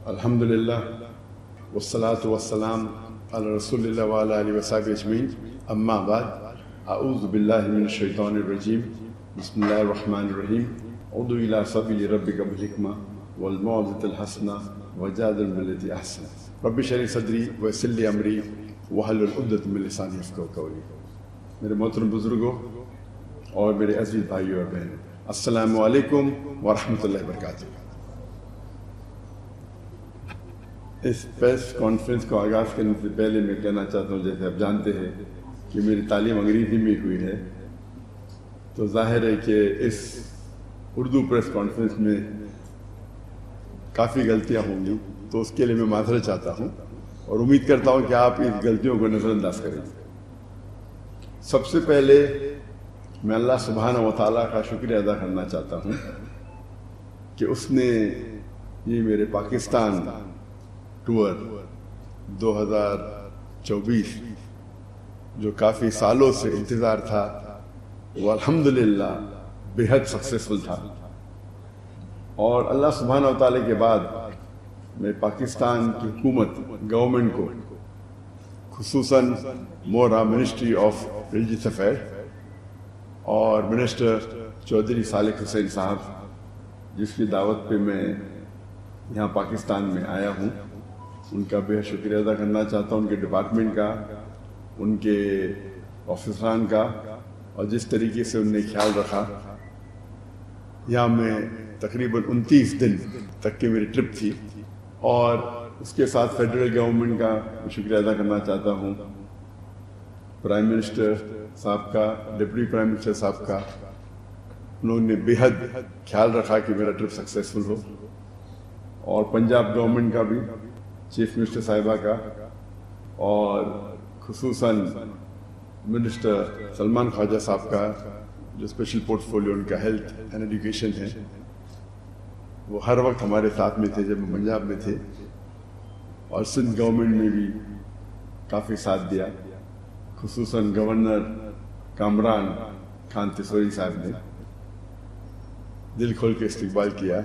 الحمدللہ والصلاة والسلام علی رسول اللہ وعلی آلہ وصحبہ اجمعین، اما بعد، اعوذ باللہ من الشیطان الرجیم، بسم اللہ الرحمن الرحیم، ادع الی سبیل ربک بالحکمہ والموعظۃ الحسنہ وجادل باللتی احسن رب اشرح لی صدری ویسر لی امری واحلل عقدۃ من لسانی یفقہوا قولی۔ میرے محترم بزرگوں اور میرے عزیز بھائیوں اور بہنوں، السلام علیکم ورحمۃ اللہ وبرکاتہ۔ اس پریس کانفرنس کو آغاز کرنے سے پہلے میں کہنا چاہتا ہوں، جیسے آپ جانتے ہیں کہ میری تعلیم انگریزی میں ہوئی ہے، تو ظاہر ہے کہ اس اردو پریس کانفرنس میں کافی غلطیاں ہوں گی، تو اس کے لیے میں معذرت چاہتا ہوں اور امید کرتا ہوں کہ آپ اس غلطیوں کو نظر انداز کریں۔ سب سے پہلے میں اللہ سبحانہ و تعالیٰ کا شکریہ ادا کرنا چاہتا ہوں کہ اس نے یہ میرے پاکستان ٹور 2024 جو کافی سالوں سے انتظار تھا، وہ الحمدللہ بہت سکسیسفل تھا، اور اللہ سبحانہ و تعالیٰ کے بعد میں پاکستان کی حکومت گورنمنٹ کو، خصوصاً مورا منسٹری آف ریلیجیس افیئر اور منسٹر چودھری صالح حسین صاحب، جس کی دعوت پہ میں یہاں پاکستان میں آیا ہوں، ان کا بہت شکریہ ادا کرنا چاہتا ہوں، ان کے ڈپارٹمنٹ کا، ان کے آفیسران کا، اور جس طریقے سے ان نے خیال رکھا۔ یہاں میں تقریباً 29 دن تک کی میری ٹرپ تھی، اور اس کے ساتھ فیڈرل گورنمنٹ کا شکریہ ادا کرنا چاہتا ہوں، پرائم منسٹر صاحب کا، ڈپٹی پرائم منسٹر صاحب کا۔ انہوں نے بہت خیال رکھا کہ میرا ٹرپ سکسیسفل ہو، اور پنجاب گورنمنٹ کا بھی، چیف منسٹر صاحبہ کا، اور خصوصاً منسٹر سلمان خواجہ صاحب کا، جو اسپیشل پورٹ فولیو ان کا ہیلتھ اینڈ ایجوکیشن ہے۔ وہ ہر وقت ہمارے ساتھ میں تھے جب ہم پنجاب میں تھے، اور سندھ گورنمنٹ میں بھی کافی ساتھ دیا، خصوصاً گورنر کامران خان تیسوری صاحب نے دل کھول کے استقبال کیا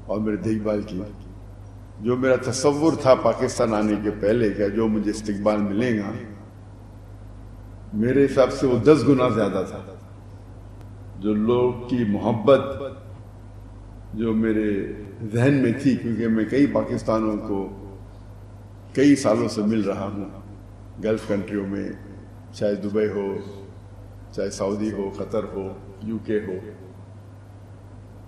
اور میری دیکھ بھال کی۔ جو میرا تصور تھا پاکستان آنے کے پہلے کا، جو مجھے استقبال ملے گا، میرے حساب سے وہ 10 گنا زیادہ تھا۔ جو لوگ کی محبت جو میرے ذہن میں تھی، کیونکہ میں کئی پاکستانوں کو کئی سالوں سے مل رہا ہوں، گلف کنٹریوں میں، چاہے دبئی ہو، چاہے سعودی ہو، قطر ہو، یو کے ہو،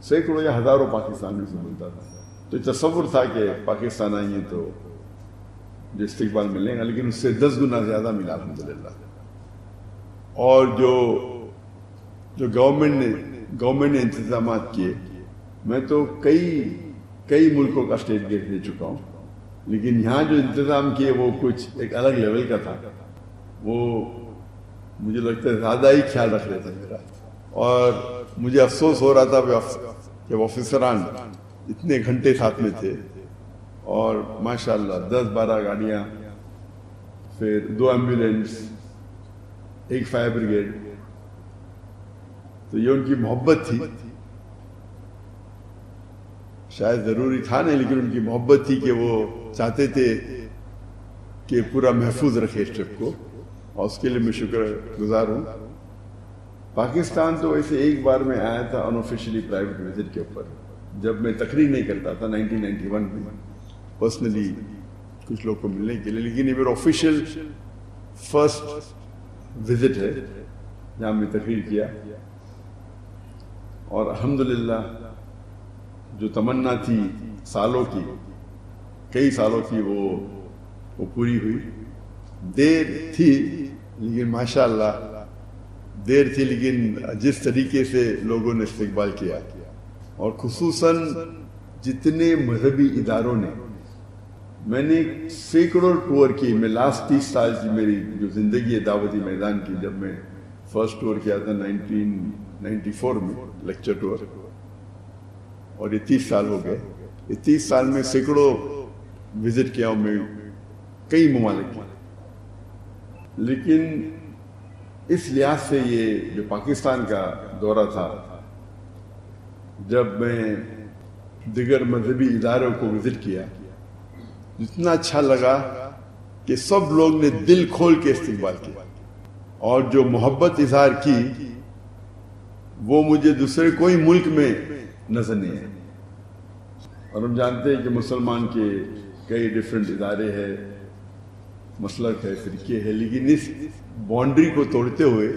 سینکڑوں یا ہزاروں پاکستانیوں سے ملتا تھا۔ تو تصور تھا کہ پاکستان آئیں گے تو جو استقبال ملے گا، لیکن اس سے 10 گنا زیادہ ملا الحمدللہ۔ اور جو گورنمنٹ نے انتظامات کیے، میں تو کئی ملکوں کا اسٹیٹ گیٹ دے چکا ہوں، لیکن یہاں جو انتظام کیے وہ کچھ ایک الگ لیول کا تھا۔ وہ مجھے لگتا ہے زیادہ ہی خیال رکھ رہے تھے میرا، اور مجھے افسوس ہو رہا تھا کہ آفیسران اتنے گھنٹے ساتھ میں تھے، اور ماشاءاللہ 10-12 گاڑیاں، پھر 2 ایمبولینس، 1 فائر بریگیڈ۔ تو یہ ان کی محبت تھی، شاید ضروری تھا نہیں، لیکن ان کی محبت تھی کہ وہ چاہتے تھے کہ پورا محفوظ رکھے اس ٹرپ کو، اور اس کے لیے میں شکر گزار ہوں۔ پاکستان تو ویسے ایک بار میں آیا تھا انآفیشلی پرائیویٹ وزٹ کے اوپر، جب میں تقریر نہیں کرتا تھا 1991 میں، پرسنلی کچھ لوگ کو ملنے کے لیے، لیکن یہ میرا آفیشیل فرسٹ وزٹ ہے جہاں میں تقریر کیا، اور الحمدللہ جو تمنا تھی سالوں کی، کئی سالوں کی، وہ پوری ہوئی۔ دیر تھی لیکن ماشاءاللہ دیر تھی، لیکن جس طریقے سے لوگوں نے استقبال کیا، اور خصوصاً جتنے مذہبی اداروں نے، میں نے سینکڑوں ٹور کی، میں لاسٹ 30 سال کی میری جو زندگی ہے دعوتی میدان کی، جب میں فرسٹ ٹور کیا تھا 1994 میں، لیکچر ٹور، اور یہ 30 سال ہو گئے۔ یہ 30 سال میں سینکڑوں وزٹ کیا ہوں میں کئی ممالک کی، لیکن اس لحاظ سے یہ جو پاکستان کا دورہ تھا، جب میں دیگر مذہبی اداروں کو وزٹ کیا، اتنا اچھا لگا کہ سب لوگ نے دل کھول کے استقبال کیا، اور جو محبت اظہار کی وہ مجھے دوسرے کوئی ملک میں نظر نہیں ہے۔ اور ہم جانتے ہیں کہ مسلمان کے کئی ڈیفرنٹ ادارے ہیں، مسلک ہے، فرقے ہے، لیکن اس باؤنڈری کو توڑتے ہوئے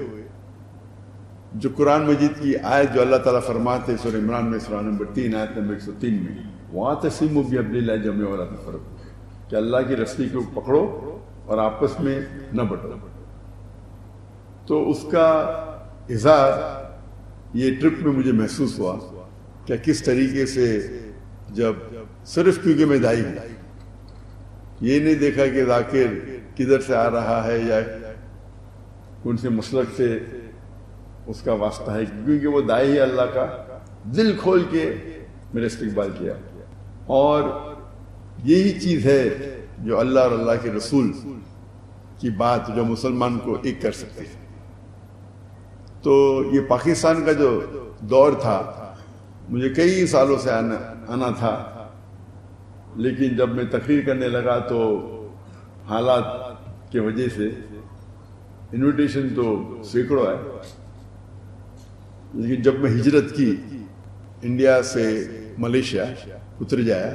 جو قرآن مجید کی آیت جو اللہ تعالیٰ فرماتے سورہ عمران میں سورہ نمبر 3 آیت نمبر 103 میں وَاعْتَصِمُوا بِحَبْلِ اللَّهِ جَمِيعًا وَلَا تَفَرَّقُوا، کہ اللہ کی رسی کو پکڑو اور آپس میں نہ بٹو۔ تو اس کا اظہار یہ ٹرپ میں مجھے محسوس ہوا کہ کس طریقے سے جب صرف کیونکہ میں دائی ہوں، یہ نہیں دیکھا کہ ذاکر کدھر سے آ رہا ہے یا کون سے مسلک سے اس کا واسطہ ہے، کیونکہ وہ دائی ہے اللہ کا، دل کھول کے میرے استقبال کیا۔ اور یہی چیز ہے جو اللہ اور اللہ کے رسول کی بات جو مسلمان کو ایک کر سکتے ہیں۔ تو یہ پاکستان کا جو دور تھا مجھے کئی سالوں سے آنا تھا، لیکن جب میں تقریر کرنے لگا تو حالات کی وجہ سے انویٹیشن تو سینکڑوں ہے، لیکن جب میں ہجرت کی انڈیا سے ملیشیا اتر جایا،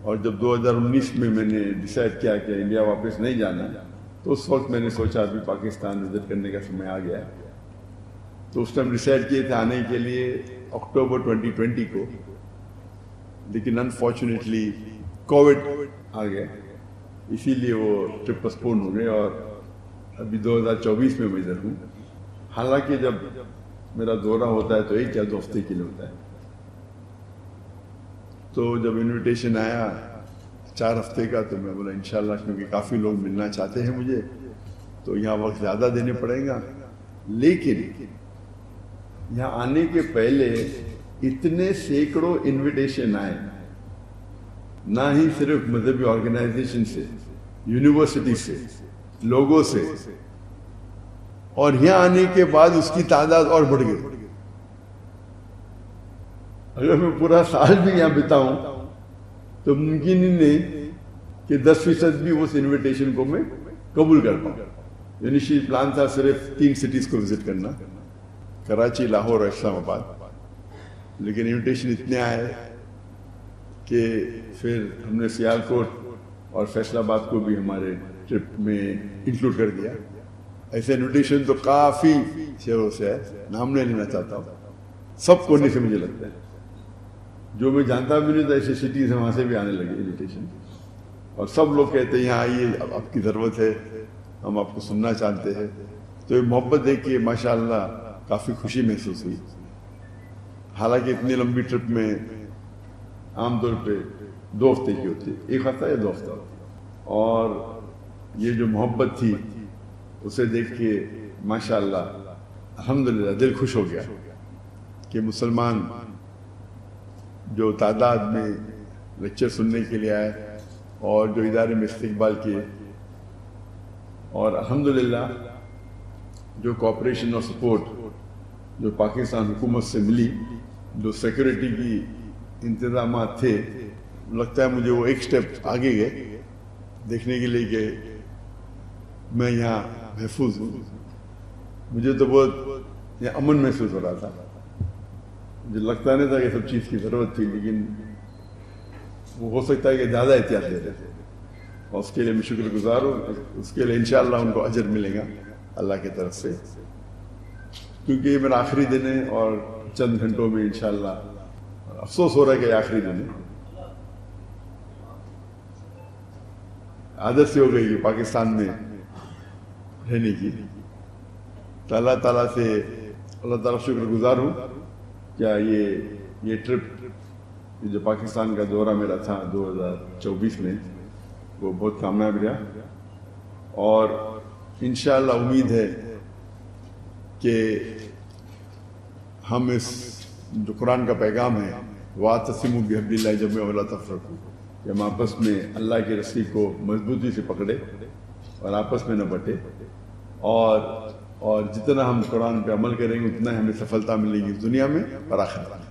اور جب 2019 میں نے ڈیسائیڈ کیا کہ انڈیا واپس نہیں جانا، تو اس وقت میں نے سوچا ابھی پاکستان وزٹ کرنے کا سمے آ گیا۔ تو اس ٹائم ڈیسائیڈ کیے تھے آنے کے لیے اکتوبر 2020 کو، لیکن انفارچونیٹلی کووڈ آ گیا، اسی لیے وہ ٹرپ پسپون ہو گئے، اور ابھی 2024 میں ادھر ہوں۔ حالانکہ جب میرا دورہ ہوتا ہے تو 1 یا 2 ہفتے کے لیے ہوتا ہے۔ تو جب انویٹیشن آیا 4 ہفتے کا تو میں بولا انشاءاللہ، کیونکہ کافی لوگ ملنا چاہتے ہیں مجھے، تو یہاں وقت زیادہ دینے پڑیں گا۔ لیکن یہاں آنے کے پہلے اتنے سینکڑوں انویٹیشن آئے، نہ ہی صرف مذہبی آرگنائزیشن سے، یونیورسٹی سے، لوگوں سے، اور یہاں آنے کے بعد اس کی تعداد اور بڑھ گئی۔ اگر میں پورا سال بھی یہاں بتاؤں تو ممکن ہی نہیں کہ 10% بھی اس انویٹیشن کو میں قبول کر پاؤں۔ انیشیل پلان تھا صرف 3 سٹیز کو وزٹ کرنا، کراچی، لاہور اور اسلام آباد، لیکن انویٹیشن اتنے آئے کہ پھر ہم نے سیالکوٹ اور فیصل آباد کو بھی ہمارے ٹرپ میں انکلوڈ کر دیا۔ ایسے انویٹیشن تو کافی شہروں سے ہے، نام نہیں لینا چاہتا ہوں، سب کونے سے مجھے لگتا ہے، جو میں جانتا بھی نہیں تھا ایسے سٹیز ہیں وہاں سے بھی آنے لگے انویٹیشن، اور سب لوگ کہتے ہیں یہاں آئیے، اب آپ کی ضرورت ہے، ہم آپ کو سننا چاہتے ہیں۔ تو یہ محبت دیکھ کے ماشاءاللہ کافی خوشی محسوس ہوئی۔ حالانکہ اتنی لمبی ٹرپ میں عام طور پہ 2 ہفتے کی ہوتی ہے، 1 ہفتہ یا 2 ہفتہ، اور یہ جو محبت تھی اسے دیکھ کے ماشاءاللہ الحمدللہ دل خوش ہو گیا کہ مسلمان جو تعداد میں لیکچر سننے کے لیے آئے اور جو ادارے میں استقبال کیے، اور الحمدللہ جو کوآپریشن اور سپورٹ جو پاکستان حکومت سے ملی، جو سیکورٹی کی انتظامات تھے، لگتا ہے مجھے وہ ایک سٹیپ آگے گئے دیکھنے کے لیے کہ میں یہاں محفوظ ہوں۔ مجھے تو بہت یہ امن محسوس ہو رہا تھا، مجھے لگتا نہیں تھا کہ سب چیز کی ضرورت تھی، لیکن وہ ہو سکتا ہے کہ زیادہ احتیاط دے رہے، اور اس کے لیے میں شکر گزار ہوں۔ اس کے لیے انشاءاللہ ان کو اجر ملے گا اللہ کی طرف سے، کیونکہ یہ میرا آخری دن ہے، اور چند گھنٹوں میں انشاءاللہ افسوس ہو رہا ہے کہ آخری دن ہے۔ عادت سے ہو گئی کہ پاکستان میں رہنے کی، تو اللہ تعالیٰ سے اللہ تعالیٰ شکر گزار ہوں کیا یہ ٹرپ جو پاکستان کا دورہ میرا تھا 2024 میں وہ بہت کامیاب رہا، اور انشاءاللہ امید ہے کہ ہم اس جو قرآن کا پیغام ہے وَاعْتَصِمُوا بِحَبْلِ اللَّهِ جَمِيعًا وَلَا تَفَرَّقُوا، کہ ہم آپس میں اللہ کی رسی کو مضبوطی سے پکڑے اور آپس میں نہ بٹے، اور جتنا ہم قرآن پہ عمل کریں گے اتنا ہمیں سفلتا ملے گی دنیا میں اور آخرت میں۔